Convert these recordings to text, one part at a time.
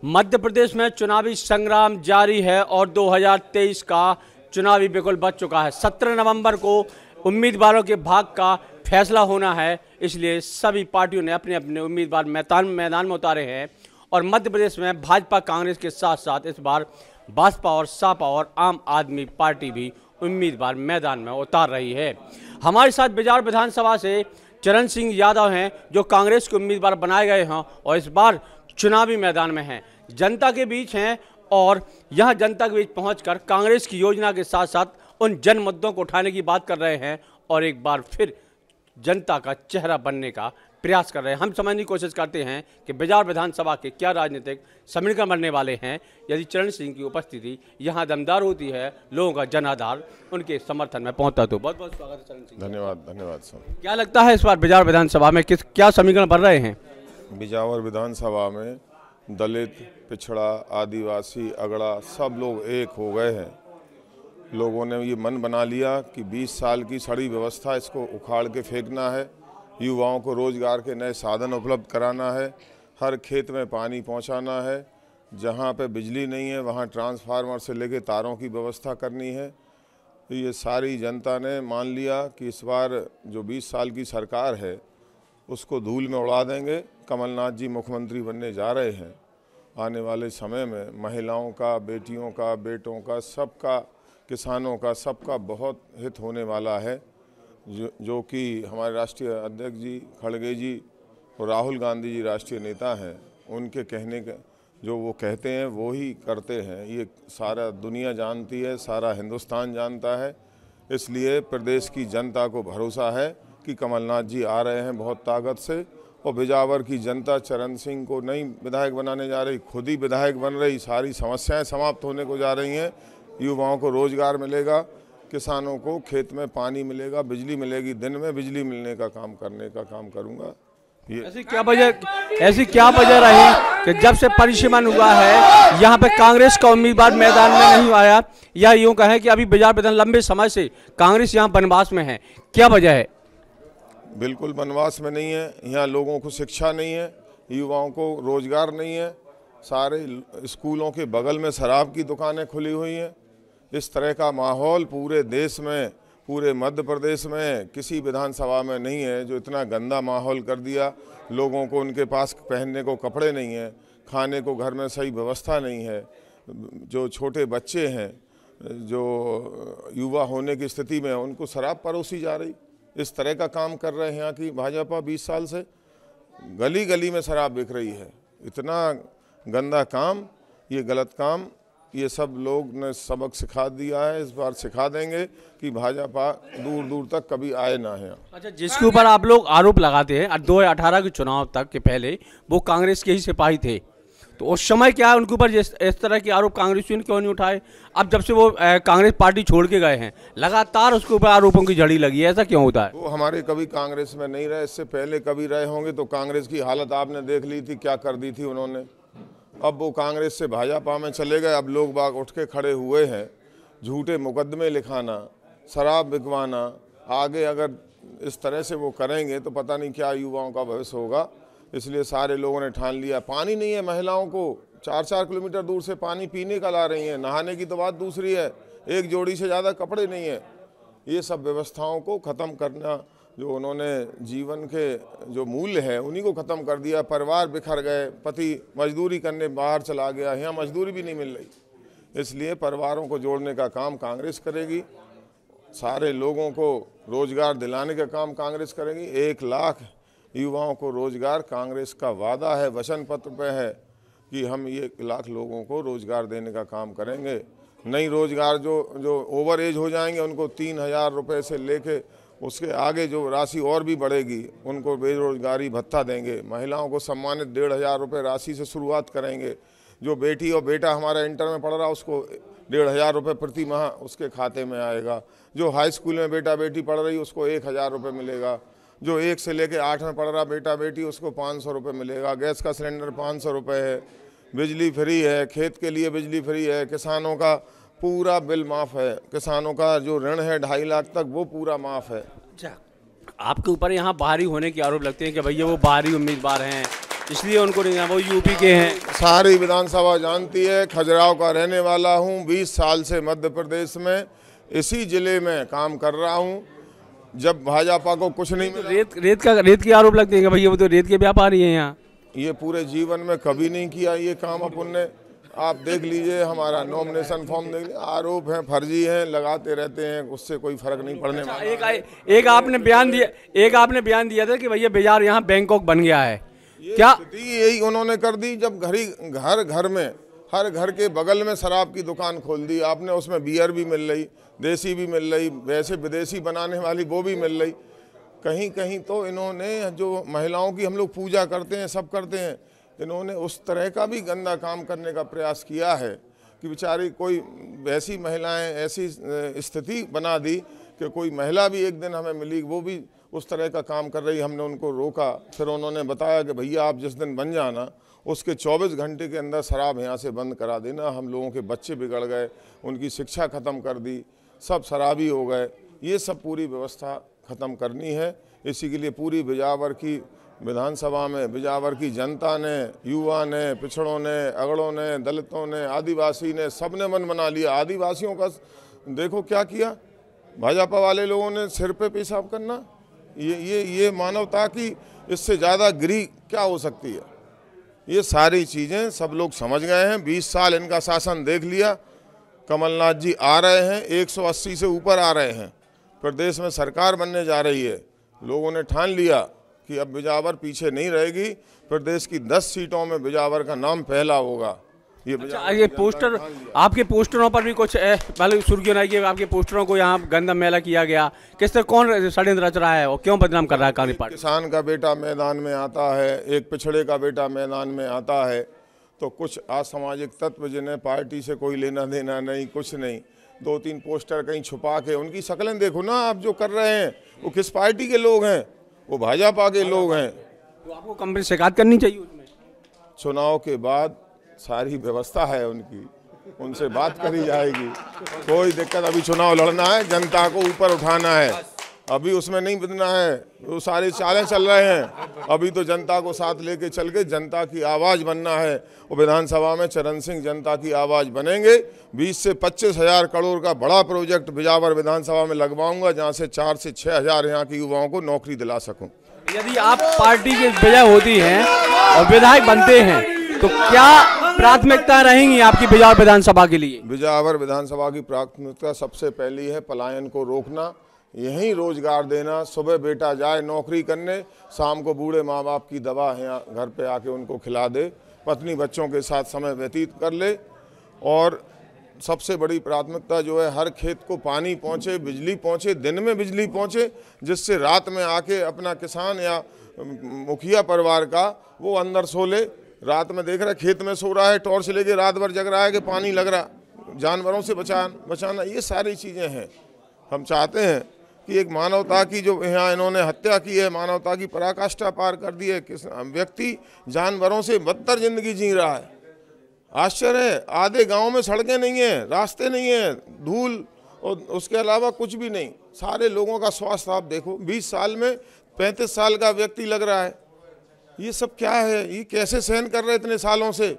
मध्य प्रदेश में चुनावी संग्राम जारी है और 2023 का चुनावी बिगुल बज चुका है। 17 नवंबर को उम्मीदवारों के भाग्य का फैसला होना है, इसलिए सभी पार्टियों ने अपने अपने उम्मीदवार मैदान में उतारे हैं। और मध्य प्रदेश में भाजपा कांग्रेस के साथ साथ इस बार बसपा और सपा और आम आदमी पार्टी भी उम्मीदवार मैदान में उतार रही है। हमारे साथ बिजार विधानसभा से चरण सिंह यादव हैं, जो कांग्रेस के उम्मीदवार बनाए गए हैं और इस बार चुनावी मैदान में हैं, जनता के बीच हैं और यहां जनता के बीच पहुंचकर कांग्रेस की योजना के साथ साथ उन जन मुद्दों को उठाने की बात कर रहे हैं और एक बार फिर जनता का चेहरा बनने का प्रयास कर रहे हैं। हम समझने की कोशिश करते हैं कि बिजार विधानसभा के क्या राजनीतिक समीकरण बनने वाले हैं यदि चरण सिंह की उपस्थिति यहां दमदार होती है, लोगों का जनाधार उनके समर्थन में पहुंचता। तो बहुत बहुत स्वागत है चरण सिंह। धन्यवाद सर। क्या लगता है इस बार बिजार विधानसभा में क्या समीकरण बन रहे हैं? बिजावर विधानसभा में दलित, पिछड़ा, आदिवासी, अगड़ा सब लोग एक हो गए हैं। लोगों ने ये मन बना लिया कि 20 साल की सड़ी व्यवस्था इसको उखाड़ के फेंकना है, युवाओं को रोजगार के नए साधन उपलब्ध कराना है, हर खेत में पानी पहुंचाना है, जहां पे बिजली नहीं है वहां ट्रांसफार्मर से लेके तारों की व्यवस्था करनी है। तो ये सारी जनता ने मान लिया कि इस बार जो 20 साल की सरकार है उसको धूल में उड़ा देंगे। कमलनाथ जी मुख्यमंत्री बनने जा रहे हैं। आने वाले समय में महिलाओं का, बेटियों का, बेटों का, सबका, किसानों का, सबका बहुत हित होने वाला है। जो कि हमारे राष्ट्रीय अध्यक्ष जी खड़गे जी और राहुल गांधी जी राष्ट्रीय नेता हैं, उनके कहने का जो वो कहते हैं वो ही करते हैं। ये सारा दुनिया जानती है, सारा हिंदुस्तान जानता है। इसलिए प्रदेश की जनता को भरोसा है कि कमलनाथ जी आ रहे हैं बहुत ताकत से। और बिजावर की जनता चरण सिंह को नहीं विधायक बनाने जा रही, खुद ही विधायक बन रही। सारी समस्याएं समाप्त होने को जा रही हैं। युवाओं को रोजगार मिलेगा, किसानों को खेत में पानी मिलेगा, बिजली मिलेगी, दिन में बिजली मिलने का काम करने का काम करूंगा। ये ऐसी क्या वजह रही कि जब से परिसीमन हुआ है यहाँ पे कांग्रेस का उम्मीदवार मैदान में नहीं आया, या यूँ कहें कि अभी बिजार विधान लंबे समय से कांग्रेस यहाँ बनवास में है, क्या वजह है? बिल्कुल बनवास में नहीं है। यहाँ लोगों को शिक्षा नहीं है, युवाओं को रोजगार नहीं है। सारे स्कूलों के बगल में शराब की दुकानें खुली हुई हैं। इस तरह का माहौल पूरे देश में, पूरे मध्य प्रदेश में किसी विधानसभा में नहीं है जो इतना गंदा माहौल कर दिया। लोगों को उनके पास पहनने को कपड़े नहीं हैं, खाने को घर में सही व्यवस्था नहीं है। जो छोटे बच्चे हैं, जो युवा होने की स्थिति में, उनको शराब परोसी जा रही। इस तरह का काम कर रहे हैं यहाँ की भाजपा 20 साल से। गली गली में शराब बिक रही है। इतना गंदा काम, ये गलत काम, ये सब लोग ने सबक सिखा दिया है। इस बार सिखा देंगे कि भाजपा दूर दूर तक कभी आए ना है। अच्छा, जिसके ऊपर आप लोग आरोप लगाते हैं 2018 के चुनाव तक के पहले वो कांग्रेस के ही सिपाही थे, तो उस समय क्या उनके ऊपर इस तरह के आरोप कांग्रेसियों ने क्यों नहीं उठाए? अब जब से वो कांग्रेस पार्टी छोड़ के गए हैं, लगातार उसके ऊपर आरोपों की झड़ी लगी है, ऐसा क्यों होता है? वो हमारे कभी कांग्रेस में नहीं रहे, इससे पहले कभी रहे होंगे तो कांग्रेस की हालत आपने देख ली थी, क्या कर दी थी उन्होंने। अब वो कांग्रेस से भाजपा में चले गए। अब लोग बाग उठ के खड़े हुए हैं। झूठे मुकदमे लिखाना, शराब बिकवाना, आगे अगर इस तरह से वो करेंगे तो पता नहीं क्या युवाओं का भविष्य होगा। इसलिए सारे लोगों ने ठान लिया। पानी नहीं है, महिलाओं को 4-4 किलोमीटर दूर से पानी पीने का ला रही हैं। नहाने की तो बात दूसरी है, एक जोड़ी से ज़्यादा कपड़े नहीं है। ये सब व्यवस्थाओं को ख़त्म करना, जो उन्होंने जीवन के जो मूल्य है उन्हीं को ख़त्म कर दिया। परिवार बिखर गए, पति मजदूरी करने बाहर चला गया, यहाँ मजदूरी भी नहीं मिल रही। इसलिए परिवारों को जोड़ने का काम कांग्रेस करेगी। सारे लोगों को रोजगार दिलाने का काम कांग्रेस करेगी। 1 लाख युवाओं को रोजगार कांग्रेस का वादा है, वचन पत्र पे है कि हम 1 लाख लोगों को रोजगार देने का काम करेंगे। नई रोजगार जो ओवर एज हो जाएंगे उनको 3000 रुपये से लेके उसके आगे जो राशि और भी बढ़ेगी, उनको बेरोजगारी भत्ता देंगे। महिलाओं को सम्मानित 1500 रुपये राशि से शुरुआत करेंगे। जो बेटी और बेटा हमारा इंटर में पढ़ रहा उसको 1500 रुपये प्रति माह उसके खाते में आएगा। जो हाई स्कूल में बेटा बेटी पढ़ रही उसको 1000 रुपये मिलेगा। जो 1 से लेकर 8 में पढ़ रहा बेटा बेटी उसको 500 रुपये मिलेगा। गैस का सिलेंडर 500 रुपये है। बिजली फ्री है, खेत के लिए बिजली फ्री है। किसानों का पूरा बिल माफ़ है। किसानों का जो ऋण है 2.5 लाख तक वो पूरा माफ़ है। अच्छा, आपके ऊपर यहाँ बाहरी होने के आरोप लगते हैं कि भैया वो बाहरी उम्मीदवार हैं, इसलिए उनको नहीं, वो यूपी के हैं। सारी विधानसभा जानती है, खजुराहो का रहने वाला हूँ। 20 साल से मध्य प्रदेश में इसी जिले में काम कर रहा हूँ। जब भाजपा को कुछ नहीं मिला, रेत के आरोप लगते हैं भैया, वो तो रेत के व्यापारी हैं यहाँ। ये पूरे जीवन में कभी नहीं किया ये काम अपन ने। आप देख लीजिए, हमारा नॉमिनेशन फॉर्म देख लीजिए, आरोप हैं, फर्जी हैं, लगाते रहते हैं, उससे कोई फर्क नहीं पड़ने वाला। एक आपने बयान दिया था कि भैया बिजार यहाँ बैंकॉक बन गया है, क्या यही उन्होंने कर दी? जब घर में हर घर के बगल में शराब की दुकान खोल दी आपने, उसमें बियर भी मिल रही, देसी भी मिल रही, वैसे विदेशी बनाने वाली वो भी मिल रही। कहीं कहीं तो इन्होंने, जो महिलाओं की हम लोग पूजा करते हैं, सब करते हैं, इन्होंने उस तरह का भी गंदा काम करने का प्रयास किया है कि बेचारी कोई वैसी महिलाएं, ऐसी स्थिति बना दी कि कोई महिला भी एक दिन हमें मिली, वो भी उस तरह का काम कर रही। हमने उनको रोका, फिर उन्होंने बताया कि भैया आप जिस दिन बन जाना उसके 24 घंटे के अंदर शराब यहाँ से बंद करा देना। हम लोगों के बच्चे बिगड़ गए, उनकी शिक्षा ख़त्म कर दी, सब शराबी हो गए। ये सब पूरी व्यवस्था ख़त्म करनी है। इसी के लिए पूरी बिजावर की विधानसभा में बिजावर की जनता ने, युवा ने, पिछड़ों ने, अगड़ों ने, दलितों ने, आदिवासी ने, सब ने मन बना लिया। आदिवासियों का देखो क्या किया भाजपा वाले लोगों ने, सिर पे पेशाब करना। ये मानवता की इससे ज़्यादा गिरी क्या हो सकती है? ये सारी चीज़ें सब लोग समझ गए हैं। 20 साल इनका शासन देख लिया। कमलनाथ जी आ रहे हैं, 180 से ऊपर आ रहे हैं, प्रदेश में सरकार बनने जा रही है। लोगों ने ठान लिया कि अब बिजावर पीछे नहीं रहेगी, प्रदेश की 10 सीटों में बिजावर का नाम पहला होगा। ये पोस्टर, आपके पोस्टरों पर भी कुछ पहले सुर्खियों नहीं कि आपके पोस्टरों को यहाँ गंदा मैला किया गया, किस तरह कौन षड्यंत्र रच रहा है और क्यों बदनाम कर रहा है कांग्रेस पार्टी? किसान का बेटा मैदान में आता है, एक पिछड़े का बेटा मैदान में आता है, तो कुछ असामाजिक तत्व जिन्हें पार्टी से कोई लेना देना नहीं, कुछ नहीं, 2-3 पोस्टर कहीं छुपा के, उनकी शक्लें देखो ना आप जो कर रहे हैं, वो किस पार्टी के लोग हैं? वो भाजपा के लोग हैं। तो आपको कंपनी शिकायत करनी चाहिए उसमें। चुनाव के बाद सारी व्यवस्था है उनकी, उनसे बात करी जाएगी, कोई दिक्कत। अभी चुनाव लड़ना है, जनता को ऊपर उठाना है, अभी उसमें नहीं बदलना है। वो सारे चालें चल रहे हैं, अभी तो जनता को साथ लेके चल के जनता की आवाज़ बनना है। वो विधानसभा में चरण सिंह जनता की आवाज़ बनेंगे। 20 से 25 हज़ार करोड़ का बड़ा प्रोजेक्ट बिजावर विधानसभा में लगवाऊंगा, जहाँ से 4 से 6 हज़ार यहाँ के युवाओं को नौकरी दिला सकूँ। यदि आप पार्टी की विजय होती हैं और विधायक बनते हैं तो क्या प्राथमिकता रहेंगी आपकी बिजावर विधानसभा के लिए? बिजावर विधानसभा की प्राथमिकता सबसे पहली है पलायन को रोकना, यहीं रोजगार देना। सुबह बेटा जाए नौकरी करने, शाम को बूढ़े माँ बाप की दवा यहाँ घर पे आके उनको खिला दे, पत्नी बच्चों के साथ समय व्यतीत कर ले। और सबसे बड़ी प्राथमिकता जो है, हर खेत को पानी पहुँचे, बिजली पहुँचे, दिन में बिजली पहुँचे, जिससे रात में आके अपना किसान या मुखिया परिवार का वो अंदर सो ले। रात में देख रहा खेत में सो रहा है, टॉर्च लेके रात भर जग रहा है कि पानी लग रहा, जानवरों से बचाना, ये सारी चीज़ें हैं। हम चाहते हैं कि एक मानवता की जो यहाँ इन्होंने हत्या की है, मानवता की पराकाष्ठा पार कर दी है। व्यक्ति जानवरों से बदतर जिंदगी जी रहा है। आश्चर्य है, आधे गांव में सड़कें नहीं हैं, रास्ते नहीं हैं, धूल और उसके अलावा कुछ भी नहीं। सारे लोगों का स्वास्थ्य आप देखो, 20 साल में 35 साल का व्यक्ति लग रहा है। ये सब क्या है? ये कैसे सहन कर रहे इतने सालों से?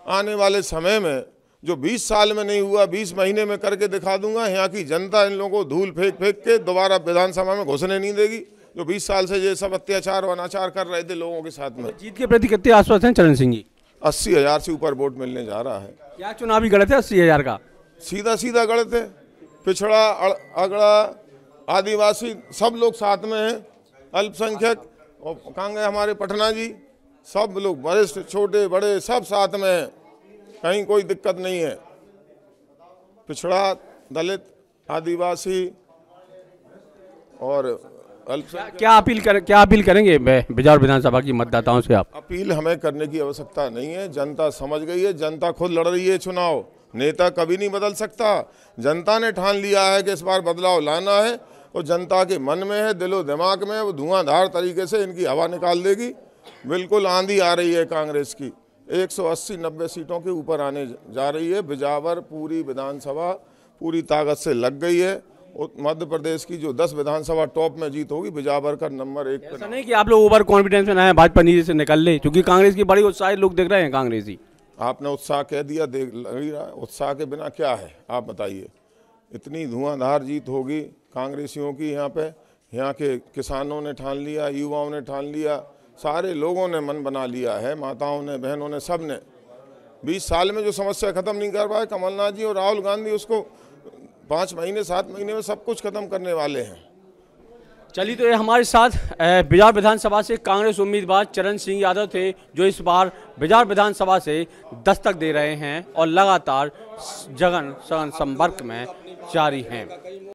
आने वाले समय में जो 20 साल में नहीं हुआ, 20 महीने में करके दिखा दूंगा। यहाँ की जनता इन लोगों को धूल फेंक फेंक के दोबारा विधानसभा में घुसने नहीं देगी, जो 20 साल से ये सब अत्याचार और अनाचार कर रहे थे लोगों के साथ में। जीत के प्रति कितने आश्वस्त हैं चरण सिंह जी? 80 हज़ार से ऊपर वोट मिलने जा रहा है। क्या चुनावी गलत है 80 हज़ार का? सीधा सीधा गलत है। पिछड़ा, अगड़ा, आदिवासी सब लोग साथ में हैं, अल्पसंख्यक और कांग्रेस हमारे पटना जी, सब लोग वरिष्ठ छोटे बड़े सब साथ में हैं, कहीं कोई दिक्कत नहीं है। पिछड़ा, दलित, आदिवासी और क्या अपील करेंगे बिजावर विधानसभा की मतदाताओं से आप? अपील हमें करने की आवश्यकता नहीं है, जनता समझ गई है, जनता खुद लड़ रही है चुनाव। नेता कभी नहीं बदल सकता, जनता ने ठान लिया है कि इस बार बदलाव लाना है, और जनता के मन में है, दिलो दिमाग में है, वो धुआंधार तरीके से इनकी हवा निकाल देगी। बिल्कुल आंधी आ रही है कांग्रेस की, 180-90 सीटों के ऊपर आने जा रही है। बिजावर पूरी विधानसभा पूरी ताकत से लग गई है, मध्य प्रदेश की जो 10 विधानसभा टॉप में जीत होगी, बिजावर का नंबर 1 पे। ऐसा नहीं कि आप लोग ओवर कॉन्फिडेंस में ना है, भाजपा नीचे से निकल ले, क्योंकि कांग्रेस की बड़ी उत्साहित लोग दिख रहे हैं कांग्रेसी। आपने उत्साह कह दिया, देख लग ही रहा है उत्साह के बिना क्या है, आप बताइए। इतनी धुआंधार जीत होगी कांग्रेसियों की यहाँ पे। यहाँ के किसानों ने ठान लिया, युवाओं ने ठान लिया, सारे लोगों ने मन बना लिया है, माताओं ने, बहनों ने, सब ने। 20 साल में जो समस्या खत्म नहीं कर पाए कमलनाथ जी और राहुल गांधी, उसको 5 महीने 7 महीने में सब कुछ खत्म करने वाले हैं। चलिए, तो ये हमारे साथ बिजार विधानसभा से कांग्रेस उम्मीदवार चरण सिंह यादव थे, जो इस बार बिजार विधानसभा से दस्तक दे रहे हैं और लगातार जन संपर्क में जारी हैं।